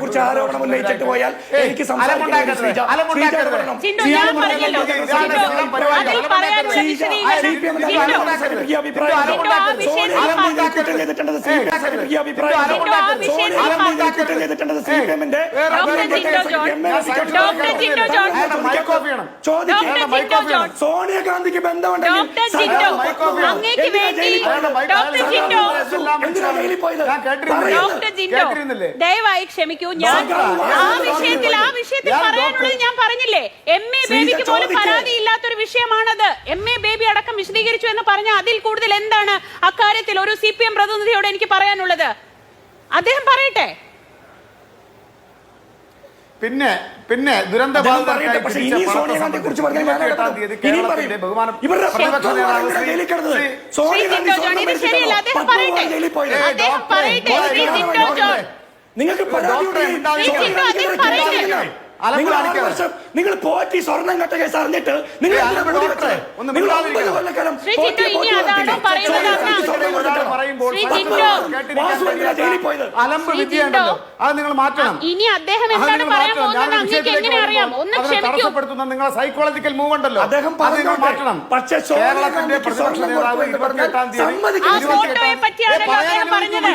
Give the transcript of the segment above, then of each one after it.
കുറിച്ച് ആരോപണം ഉന്നയിച്ചിട്ട് പോയാൽ എനിക്ക് സോണിയാഗാന്ധിക്ക് ബന്ധമുണ്ടെങ്കിൽ ദയവായി ക്ഷമിക്കൂ. ഞാൻ ആ വിഷയത്തിൽ പറയാനുള്ളത് ഞാൻ പറഞ്ഞില്ലേ. MA ബേബിക്ക് പോലും പരാതിയില്ലാത്തൊരു വിഷയമാണത്. MA ബേബി അടക്കം വിശദീകരിച്ചു എന്ന് പറഞ്ഞ അതിൽ കൂടുതൽ എന്താണ് അക്കാര്യത്തിൽ ഒരു CPM പ്രതിനിധിയോട് എനിക്ക് പറയാനുള്ളത്? അദ്ദേഹം പറയട്ടെ. പിന്നെ ദുരന്ത കേരളത്തിന്റെ ബഹുമാനം നിങ്ങൾക്ക് നിങ്ങൾ പോറ്റി സ്വർണം കട്ട കേസ് അറിഞ്ഞിട്ട് ഇനി അദ്ദേഹം എന്താണ് പറയാൻ പോകുന്നത് അങ്ങേക്ക് എങ്ങനെ അറിയാം? ഒന്ന് ക്ഷമിക്കൂ. നിങ്ങളെ സൈക്കോളജിക്കൽ മൂവ് ഉണ്ടല്ലോ, അദ്ദേഹം മാറ്റണം. പക്ഷേ കേരളത്തിന്റെ പ്രതിപക്ഷ നേതാവ് 28-ാം തീയതി ആ ഫോട്ടോയെ പറ്റിയാണല്ലോ അദ്ദേഹം പറഞ്ഞത്.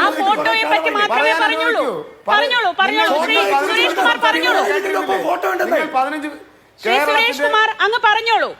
ആ ഫോട്ടോയെ പറ്റി മാത്രമേ പറഞ്ഞോളൂ. സുരേഷ് കുമാർ പറഞ്ഞോളൂ. ഫോട്ടോ സുരേഷ് കുമാർ അങ്ങ് പറഞ്ഞോളൂ.